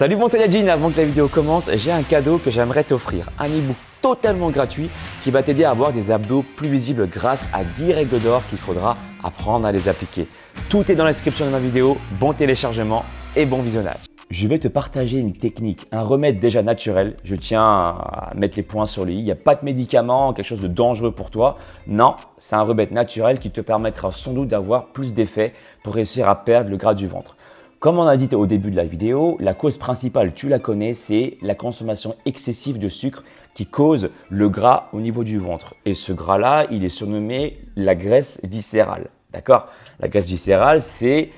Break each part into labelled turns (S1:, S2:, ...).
S1: Salut mon Saiyajin, avant que la vidéo commence, j'ai un cadeau que j'aimerais t'offrir. Un e-book totalement gratuit qui va t'aider à avoir des abdos plus visibles grâce à 10 règles d'or qu'il faudra apprendre à les appliquer. Tout est dans la description de ma vidéo, bon téléchargement et bon visionnage. Je vais te partager une technique, un remède déjà naturel. Je tiens à mettre les points sur les i. Il n'y a pas de médicament, quelque chose de dangereux pour toi. Non, c'est un remède naturel qui te permettra sans doute d'avoir plus d'effets pour réussir à perdre le gras du ventre. Comme on a dit au début de la vidéo, la cause principale, tu la connais, c'est la consommation excessive de sucre qui cause le gras au niveau du ventre. Et ce gras-là, il est surnommé la graisse viscérale. D'accord? La graisse viscérale, c'est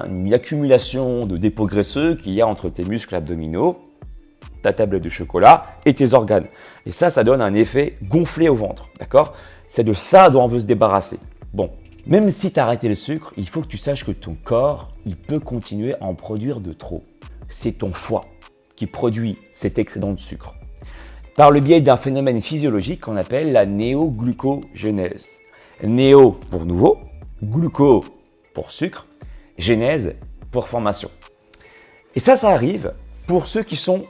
S1: une accumulation de dépôts graisseux qu'il y a entre tes muscles abdominaux, ta tablette de chocolat et tes organes. Et ça donne un effet gonflé au ventre. D'accord? C'est de ça dont on veut se débarrasser. Bon. Même si tu as arrêté le sucre, il faut que tu saches que ton corps, il peut continuer à en produire de trop. C'est ton foie qui produit cet excédent de sucre par le biais d'un phénomène physiologique qu'on appelle la néoglucogénèse. Néo pour nouveau, gluco pour sucre, génèse pour formation. Et ça arrive pour ceux qui sont,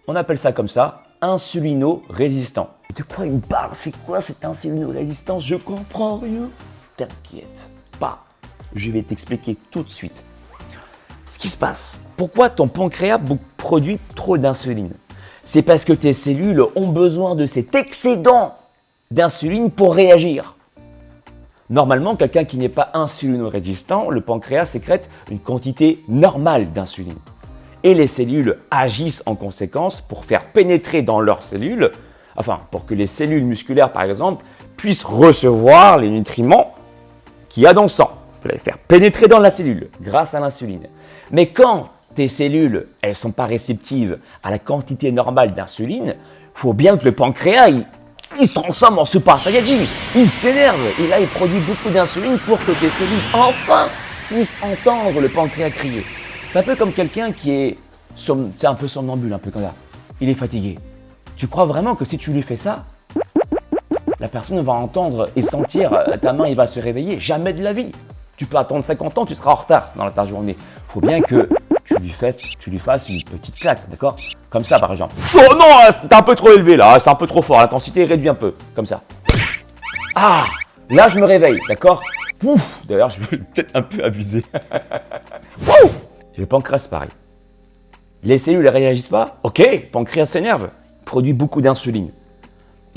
S1: on appelle ça comme ça, insulino-résistants. De quoi il me parle? C'est quoi cette insulino-résistance? Je comprends rien. T'inquiète pas, je vais t'expliquer tout de suite ce qui se passe. Pourquoi ton pancréas produit trop d'insuline? C'est parce que tes cellules ont besoin de cet excédent d'insuline pour réagir. Normalement, quelqu'un qui n'est pas insulino-résistant, le pancréas sécrète une quantité normale d'insuline. Et les cellules agissent en conséquence pour faire pénétrer dans leurs cellules, pour que les cellules musculaires, par exemple, puissent recevoir les nutriments qu'il y a dans le sang. Il faut les faire pénétrer dans la cellule grâce à l'insuline. Mais quand tes cellules, elles ne sont pas réceptives à la quantité normale d'insuline, il faut bien que le pancréas, il se transforme en Super Saiyajin. Il s'énerve et là, il produit beaucoup d'insuline pour que tes cellules, enfin, puissent entendre le pancréas crier. C'est un peu comme quelqu'un qui est un peu somnambule, un peu comme ça. Il est fatigué. Tu crois vraiment que si tu lui fais ça, la personne va entendre et sentir ta main, il va se réveiller? Jamais de la vie. Tu peux attendre 50 ans, tu seras en retard dans ta journée. Il faut bien que tu lui fasses une petite claque, d'accord? Comme ça, par exemple. Oh non, c'est un peu trop élevé là, c'est un peu trop fort, l'intensité réduit un peu, comme ça. Ah, là je me réveille, d'accord? D'ailleurs, je vais peut-être un peu abuser. Et le pancréas, c'est pareil. Les cellules ne réagissent pas? Ok, le pancréas s'énerve, produit beaucoup d'insuline.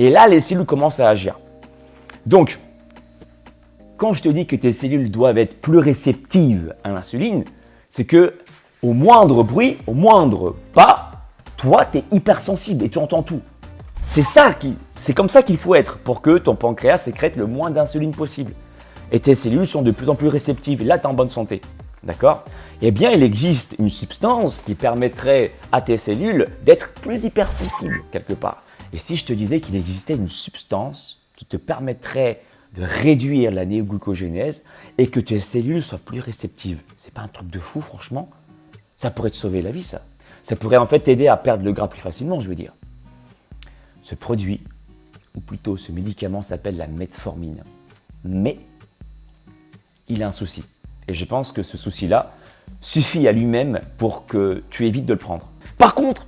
S1: Et là, les cellules commencent à agir. Donc, quand je te dis que tes cellules doivent être plus réceptives à l'insuline, c'est que au moindre bruit, au moindre pas, toi, tu es hypersensible et tu entends tout. C'est comme ça qu'il faut être pour que ton pancréas sécrète le moins d'insuline possible. Et tes cellules sont de plus en plus réceptives. Et là, tu es en bonne santé. D'accord? Eh bien, il existe une substance qui permettrait à tes cellules d'être plus hypersensibles quelque part. Et si je te disais qu'il existait une substance qui te permettrait de réduire la néoglucogénèse et que tes cellules soient plus réceptives, c'est pas un truc de fou, franchement? Ça pourrait te sauver la vie, ça. Ça pourrait en fait t'aider à perdre le gras plus facilement, je veux dire. Ce produit, ou plutôt ce médicament, s'appelle la metformine. Mais il a un souci. Et je pense que ce souci-là suffit à lui-même pour que tu évites de le prendre. Par contre,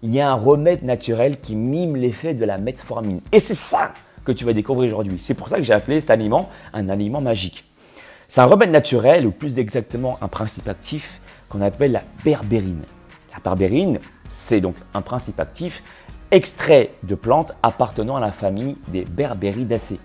S1: il y a un remède naturel qui mime l'effet de la metformine. Et c'est ça que tu vas découvrir aujourd'hui. C'est pour ça que j'ai appelé cet aliment un aliment magique. C'est un remède naturel, ou plus exactement un principe actif qu'on appelle la berbérine. La berbérine, c'est donc un principe actif extrait de plantes appartenant à la famille des Berberidaceae.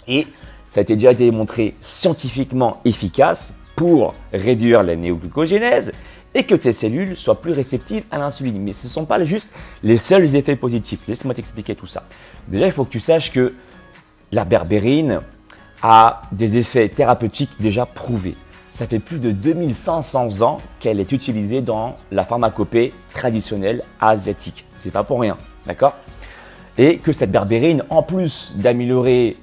S1: Et ça a été déjà démontré scientifiquement efficace pour réduire la néoglucogénèse et que tes cellules soient plus réceptives à l'insuline. Mais ce ne sont pas juste les seuls effets positifs. Laisse-moi t'expliquer tout ça. Déjà, il faut que tu saches que la berbérine a des effets thérapeutiques déjà prouvés. Ça fait plus de 2500 ans qu'elle est utilisée dans la pharmacopée traditionnelle asiatique. C'est pas pour rien, d'accord? Et que cette berbérine, en plus d'améliorer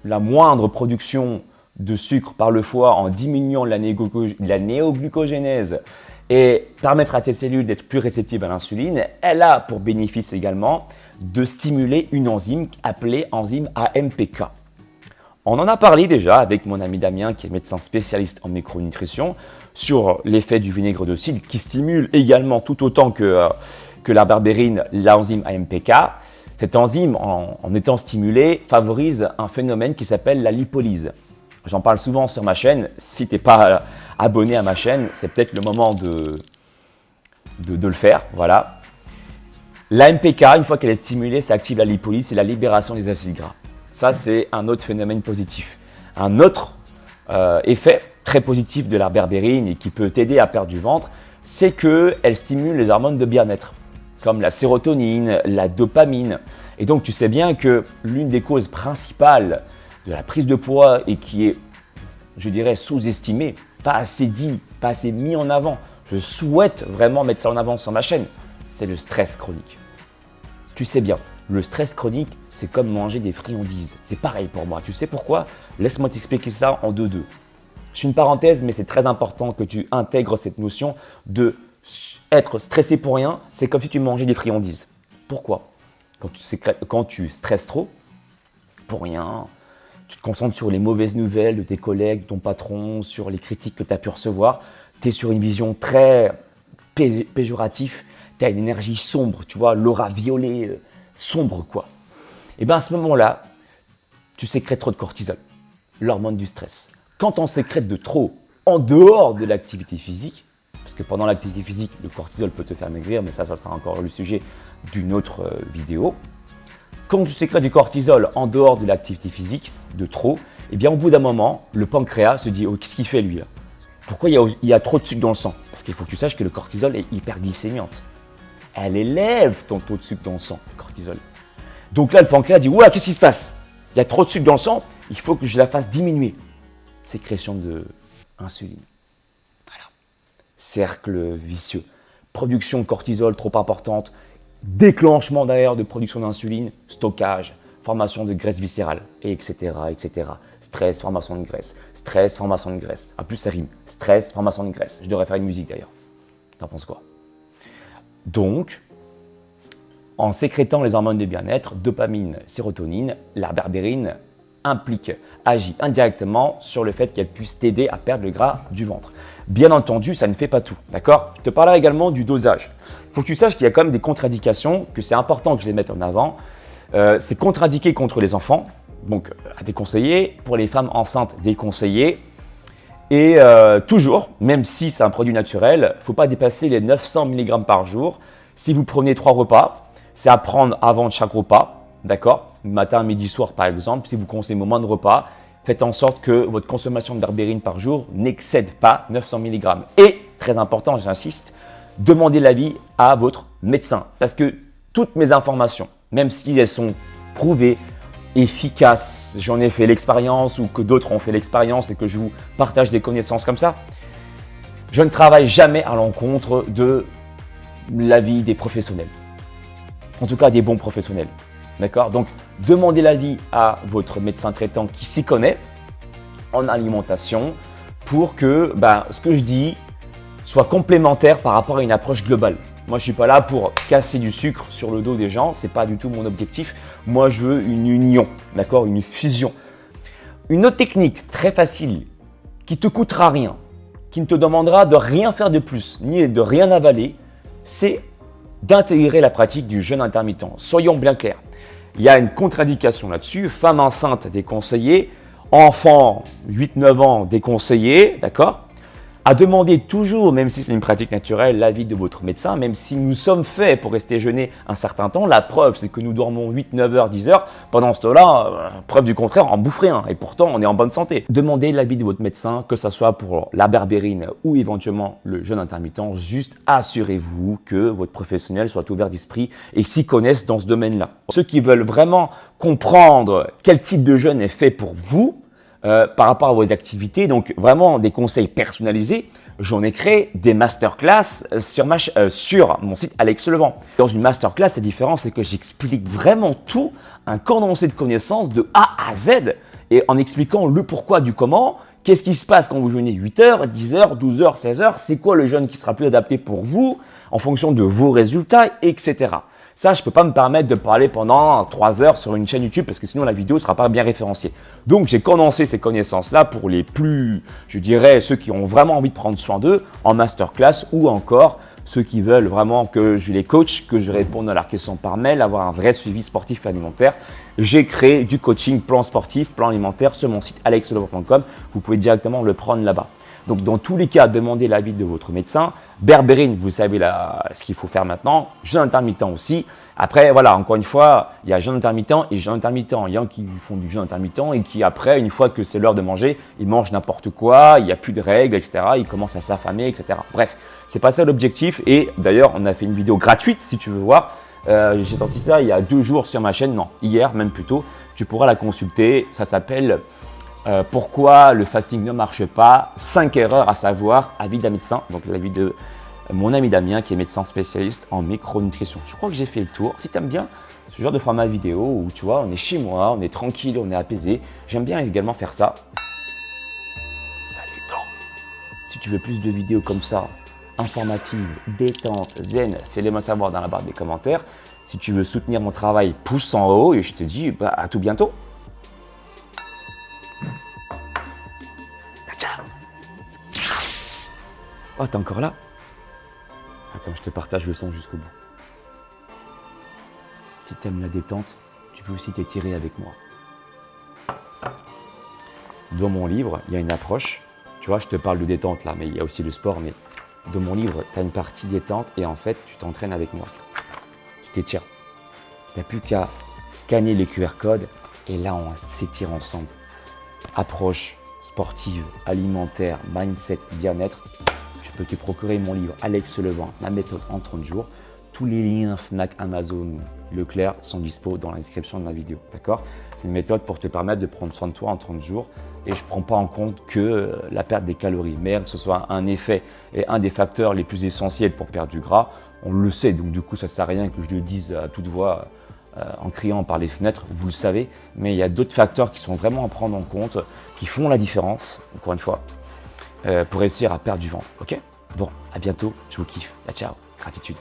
S1: la moindre production de sucre par le foie en diminuant la néoglucogénèse et permettre à tes cellules d'être plus réceptives à l'insuline, elle a pour bénéfice également de stimuler une enzyme appelée enzyme AMPK. On en a parlé déjà avec mon ami Damien, qui est médecin spécialiste en micronutrition, sur l'effet du vinaigre de cidre qui stimule également tout autant que la berbérine l'enzyme AMPK. Cette enzyme, en étant stimulée, favorise un phénomène qui s'appelle la lipolyse. J'en parle souvent sur ma chaîne. Si tu n'es pas abonné à ma chaîne, c'est peut-être le moment de le faire. Voilà. L'AMPK, une fois qu'elle est stimulée, ça active la lipolyse, c'est la libération des acides gras. Ça, c'est un autre phénomène positif. Un autre effet très positif de la berbérine et qui peut t'aider à perdre du ventre, c'est qu'elle stimule les hormones de bien-être, comme la sérotonine, la dopamine. Et donc, tu sais bien que l'une des causes principales de la prise de poids et qui est, je dirais, sous-estimée, pas assez dit, pas assez mis en avant, je souhaite vraiment mettre ça en avant sur ma chaîne, c'est le stress chronique. Tu sais bien, le stress chronique, c'est comme manger des friandises. C'est pareil pour moi. Tu sais pourquoi? Laisse-moi t'expliquer ça en deux. Je fais une parenthèse, mais c'est très important que tu intègres cette notion de être stressé pour rien. C'est comme si tu mangeais des friandises. Pourquoi? Quand tu stresses trop, pour rien, tu te concentres sur les mauvaises nouvelles de tes collègues, de ton patron, sur les critiques que tu as pu recevoir. Tu es sur une vision très péjorative. Tu as une énergie sombre, tu vois, l'aura violet, sombre quoi. Et bien à ce moment-là, tu sécrètes trop de cortisol, l'hormone du stress. Quand on sécrète de trop en dehors de l'activité physique, parce que pendant l'activité physique, le cortisol peut te faire maigrir, mais ça sera encore le sujet d'une autre vidéo. Quand tu sécrètes du cortisol en dehors de l'activité physique, de trop, et bien au bout d'un moment, le pancréas se dit « Oh, qu'est-ce qu'il fait lui là? Pourquoi il y a trop de sucre dans le sang ?» Parce qu'il faut que tu saches que le cortisol est hyperglycémiante. Elle élève ton taux de sucre dans le sang, le cortisol. Donc là, le pancréas dit « Ouah, qu'est-ce qui se passe? Il y a trop de sucre dans le sang, il faut que je la fasse diminuer. » Sécrétion d'insuline. Voilà. Cercle vicieux. Production de cortisol trop importante, déclenchement d'ailleurs de production d'insuline, stockage, formation de graisse viscérale, etc., etc. Stress, formation de graisse. Stress, formation de graisse. En plus, ça rime. Stress, formation de graisse. Je devrais faire une musique d'ailleurs. T'en penses quoi? Donc, en sécrétant les hormones de bien-être, dopamine, sérotonine, la berbérine agit indirectement sur le fait qu'elle puisse t'aider à perdre le gras du ventre. Bien entendu, ça ne fait pas tout, d'accord? Je te parlerai également du dosage. Il faut que tu saches qu'il y a quand même des contre-indications, que c'est important que je les mette en avant. C'est contre-indiqué contre les enfants, donc à déconseiller. Pour les femmes enceintes, déconseillé. Et toujours, même si c'est un produit naturel, il ne faut pas dépasser les 900 mg par jour. Si vous prenez 3 repas, c'est à prendre avant chaque repas, d'accord? Matin, midi, soir par exemple. Si vous consommez moins de repas, faites en sorte que votre consommation de berbérine par jour n'excède pas 900 mg. Et, très important, j'insiste, demandez l'avis à votre médecin. Parce que toutes mes informations, même si elles sont prouvées, efficaces, j'en ai fait l'expérience ou que d'autres ont fait l'expérience et que je vous partage des connaissances comme ça, je ne travaille jamais à l'encontre de l'avis des professionnels. En tout cas, des bons professionnels. D'accord? Donc, demandez l'avis à votre médecin traitant qui s'y connaît en alimentation pour que ce que je dis soit complémentaire par rapport à une approche globale. Moi, je ne suis pas là pour casser du sucre sur le dos des gens. Ce n'est pas du tout mon objectif. Moi, je veux une union, d'accord? Une fusion. Une autre technique très facile qui ne te coûtera rien, qui ne te demandera de rien faire de plus, ni de rien avaler, c'est d'intégrer la pratique du jeûne intermittent. Soyons bien clairs. Il y a une contre-indication là-dessus. Femme enceinte déconseillée, enfant 8-9 ans déconseillé, d'accord? À demander toujours, même si c'est une pratique naturelle, l'avis de votre médecin, même si nous sommes faits pour rester jeûnés un certain temps. La preuve, c'est que nous dormons 8, 9 heures, 10 heures. Pendant ce temps-là, preuve du contraire, on ne bouffe rien. Et pourtant, on est en bonne santé. Demandez l'avis de votre médecin, que ce soit pour la berbérine ou éventuellement le jeûne intermittent. Juste assurez-vous que votre professionnel soit ouvert d'esprit et s'y connaisse dans ce domaine-là. Ceux qui veulent vraiment comprendre quel type de jeûne est fait pour vous, par rapport à vos activités, donc vraiment des conseils personnalisés, j'en ai créé des masterclass sur mon site Alex Levent. Dans une masterclass, la différence, c'est que j'explique vraiment tout, un condensé de connaissances de A à Z, et en expliquant le pourquoi du comment, qu'est-ce qui se passe quand vous jeûnez 8 heures, 10 heures, 12 heures, 16 heures, c'est quoi le jeûne qui sera plus adapté pour vous, en fonction de vos résultats, etc. Ça, je ne peux pas me permettre de parler pendant 3 heures sur une chaîne YouTube parce que sinon la vidéo ne sera pas bien référenciée. Donc, j'ai condensé ces connaissances-là pour les plus, je dirais, ceux qui ont vraiment envie de prendre soin d'eux en masterclass ou encore ceux qui veulent vraiment que je les coach, que je réponde à leurs questions par mail, avoir un vrai suivi sportif et alimentaire. J'ai créé du coaching plan sportif, plan alimentaire sur mon site alexlebrun.com. Vous pouvez directement le prendre là-bas. Donc, dans tous les cas, demandez l'avis de votre médecin. Berbérine, vous savez ce qu'il faut faire maintenant. Jeûne intermittent aussi. Après, voilà, encore une fois, il y a jeûne intermittent et jeûne intermittent. Il y en a qui font du jeûne intermittent et qui, après, une fois que c'est l'heure de manger, ils mangent n'importe quoi, il n'y a plus de règles, etc. Ils commencent à s'affamer, etc. Bref, c'est pas ça l'objectif. Et d'ailleurs, on a fait une vidéo gratuite si tu veux voir. J'ai sorti ça il y a 2 jours sur ma chaîne, non, hier même plutôt. Tu pourras la consulter. Ça s'appelle pourquoi le fasting ne marche pas, 5 erreurs à savoir, avis d'un médecin, donc l'avis de mon ami Damien qui est médecin spécialiste en micronutrition. Je crois que j'ai fait le tour. Si tu aimes bien ce genre de format vidéo où tu vois, on est chez moi, on est tranquille, on est apaisé, j'aime bien également faire ça. Ça détend. Si tu veux plus de vidéos comme ça, informatives, détente, zen, fais-les-moi savoir dans la barre des commentaires. Si tu veux soutenir mon travail, pouce en haut et je te dis à tout bientôt. Oh, t'es encore là? Attends, je te partage le son jusqu'au bout. Si t'aimes la détente, tu peux aussi t'étirer avec moi. Dans mon livre, il y a une approche. Tu vois, je te parle de détente là, mais il y a aussi le sport. Mais dans mon livre, tu as une partie détente et en fait, tu t'entraînes avec moi. Tu t'étires. Tu n'as plus qu'à scanner les QR codes et là, on s'étire ensemble. Approche sportive, alimentaire, mindset, bien-être. Je peux te procurer mon livre Alex Lebrun, ma méthode en 30 jours. Tous les liens Fnac, Amazon, Leclerc sont dispo dans la description de ma vidéo. D'accord? C'est une méthode pour te permettre de prendre soin de toi en 30 jours. Et je ne prends pas en compte que la perte des calories. Mais que ce soit un effet et un des facteurs les plus essentiels pour perdre du gras, on le sait. Donc du coup, ça ne sert à rien que je le dise à toute voix en criant par les fenêtres. Vous le savez. Mais il y a d'autres facteurs qui sont vraiment à prendre en compte, qui font la différence, encore une fois, pour réussir à perdre du ventre. Ok? Bon, à bientôt. Je vous kiffe. Ciao. Gratitude.